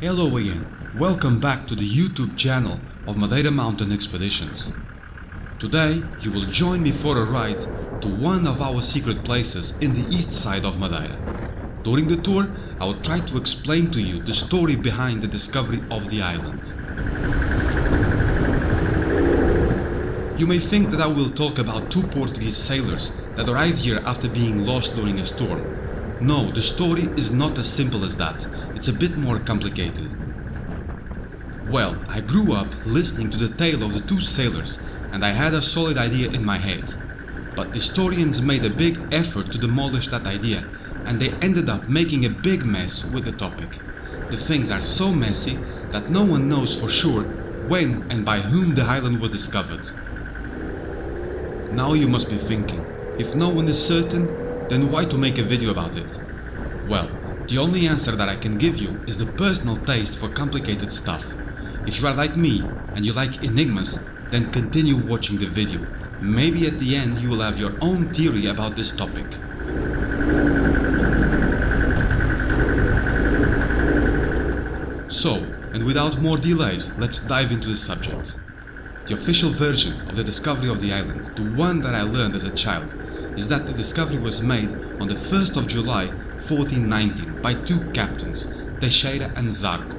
Hello again, welcome back to the YouTube channel of Madeira Mountain Expeditions. Today you will join me for a ride to one of our secret places in the east side of Madeira. During the tour, I will try to explain to you the story behind the discovery of the island. You may think that I will talk about two Portuguese sailors that arrived here after being lost during a storm. No, the story is not as simple as that. It's a bit more complicated. Well, I grew up listening to the tale of the two sailors and I had a solid idea in my head. But historians made a big effort to demolish that idea and they ended up making a big mess with the topic. The things are so messy that no one knows for sure when and by whom the island was discovered. Now you must be thinking, if no one is certain, then why to make a video about it? Well, the only answer that I can give you is the personal taste for complicated stuff. If you are like me and you like enigmas, then continue watching the video. Maybe at the end you will have your own theory about this topic. So, and without more delays, let's dive into the subject. The official version of the discovery of the island, the one that I learned as a child, is that the discovery was made on the 1st of July 1419 by two captains, Teixeira and Zarco.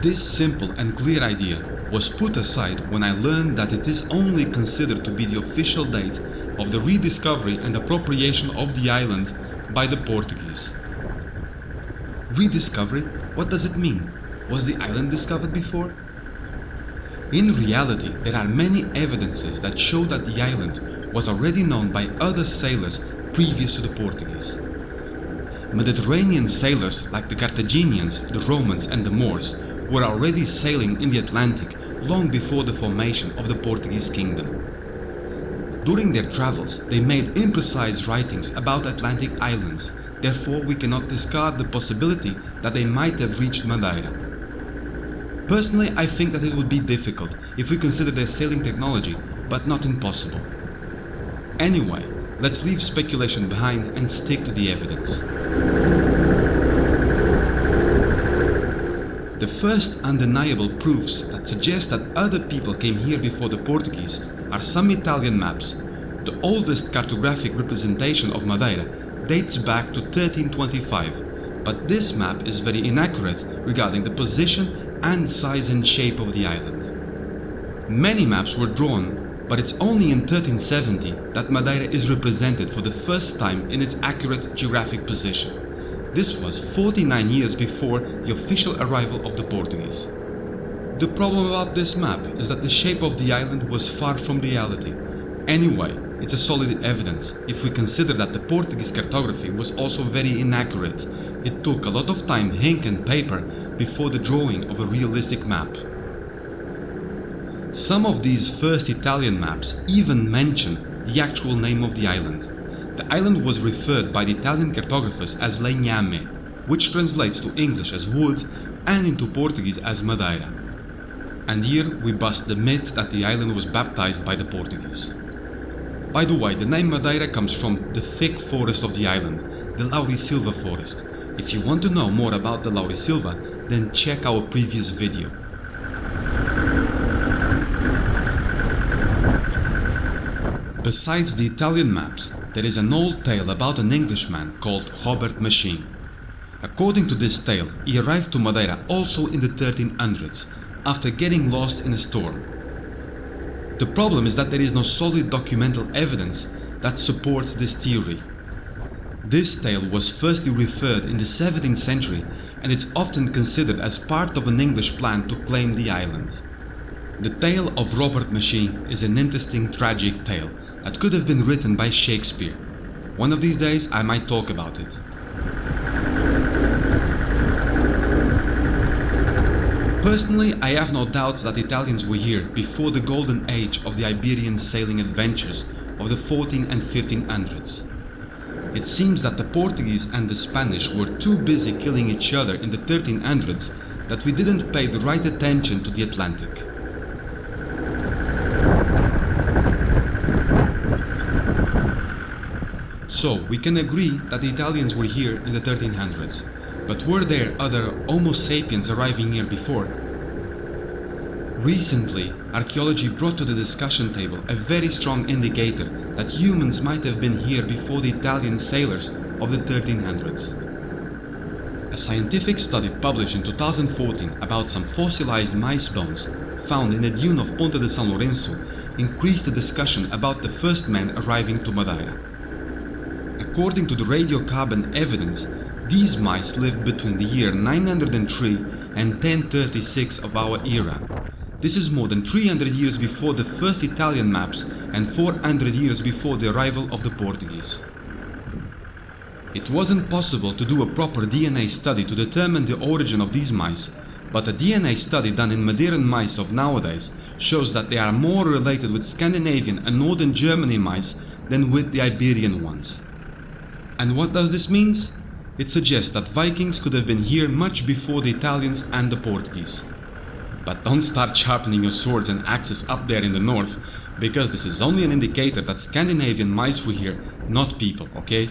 This simple and clear idea was put aside when I learned that it is only considered to be the official date of the rediscovery and appropriation of the island by the Portuguese. Rediscovery? What does it mean? Was the island discovered before? In reality, there are many evidences that show that the island was already known by other sailors previous to the Portuguese. Mediterranean sailors like the Carthaginians, the Romans and the Moors were already sailing in the Atlantic long before the formation of the Portuguese kingdom. During their travels, they made imprecise writings about Atlantic islands, therefore we cannot discard the possibility that they might have reached Madeira. Personally, I think that it would be difficult if we consider their sailing technology, but not impossible. Anyway, let's leave speculation behind and stick to the evidence. The first undeniable proofs that suggest that other people came here before the Portuguese are some Italian maps. The oldest cartographic representation of Madeira dates back to 1325, but this map is very inaccurate regarding the position and size and shape of the island. Many maps were drawn, but it's only in 1370 that Madeira is represented for the first time in its accurate geographic position. This was 49 years before the official arrival of the Portuguese. The problem about this map is that the shape of the island was far from reality. Anyway, it's a solid evidence if we consider that the Portuguese cartography was also very inaccurate. It took a lot of time, ink and paper before the drawing of a realistic map. Some of these first Italian maps even mention the actual name of the island. The island was referred by the Italian cartographers as Legname, which translates to English as wood and into Portuguese as Madeira. And here we bust the myth that the island was baptized by the Portuguese. By the way, the name Madeira comes from the thick forest of the island, the Laurisilva forest. If you want to know more about the Laurisilva, then check our previous video. Besides the Italian maps, there is an old tale about an Englishman called Robert Machine. According to this tale, he arrived to Madeira also in the 1300s, after getting lost in a storm. The problem is that there is no solid documental evidence that supports this theory. This tale was firstly referred in the 17th century and it's often considered as part of an English plan to claim the island. The tale of Robert Machine is an interesting tragic tale that could have been written by Shakespeare. One of these days I might talk about it. Personally, I have no doubts that Italians were here before the golden age of the Iberian sailing adventures of the 14 and 1500s. It seems that the Portuguese and the Spanish were too busy killing each other in the 1300s that we didn't pay the right attention to the Atlantic. So we can agree that the Italians were here in the 1300s. But were there other Homo sapiens arriving here before? Recently, archaeology brought to the discussion table a very strong indicator that humans might have been here before the Italian sailors of the 1300s. A scientific study published in 2014 about some fossilized mice bones found in the dune of Ponte di San Lorenzo increased the discussion about the first men arriving to Madeira. According to the radiocarbon evidence, these mice lived between the year 903 and 1036 of our era. This is more than 300 years before the first Italian maps and 400 years before the arrival of the Portuguese. It wasn't possible to do a proper DNA study to determine the origin of these mice, but a DNA study done in Madeiran mice of nowadays shows that they are more related with Scandinavian and Northern Germany mice than with the Iberian ones. And what does this mean? It suggests that Vikings could have been here much before the Italians and the Portuguese. But don't start sharpening your swords and axes up there in the north, because this is only an indicator that Scandinavian mice were here, not people, okay?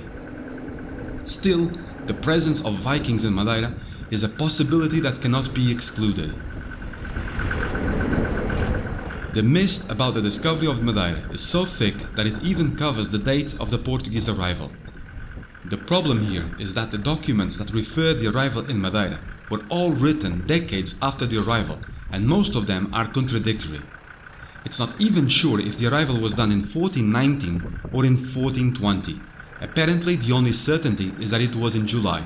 Still, the presence of Vikings in Madeira is a possibility that cannot be excluded. The mist about the discovery of Madeira is so thick that it even covers the date of the Portuguese arrival. The problem here is that the documents that refer the arrival in Madeira were all written decades after the arrival, and most of them are contradictory. It's not even sure if the arrival was done in 1419 or in 1420. Apparently, the only certainty is that it was in July.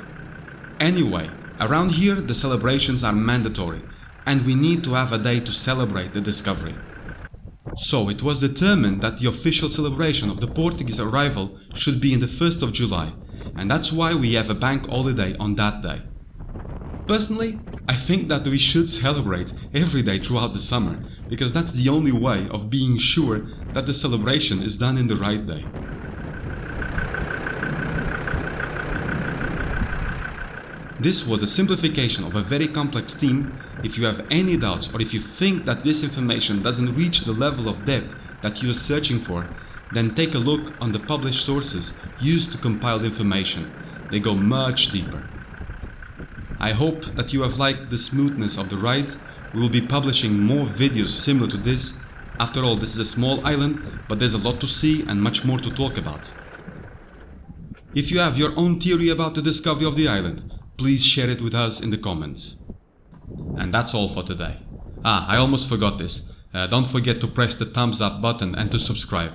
Anyway, around here the celebrations are mandatory, and we need to have a day to celebrate the discovery. So it was determined that the official celebration of the Portuguese arrival should be in the 1st of July, and that's why we have a bank holiday on that day. Personally, I think that we should celebrate every day throughout the summer, because that's the only way of being sure that the celebration is done in the right day. This was a simplification of a very complex theme. If you have any doubts or if you think that this information doesn't reach the level of depth that you are searching for, then take a look on the published sources used to compile the information. They go much deeper. I hope that you have liked the smoothness of the ride. We will be publishing more videos similar to this. After all, this is a small island, but there's a lot to see and much more to talk about. If you have your own theory about the discovery of the island, please share it with us in the comments. And that's all for today. I almost forgot this. Don't forget to press the thumbs up button and to subscribe.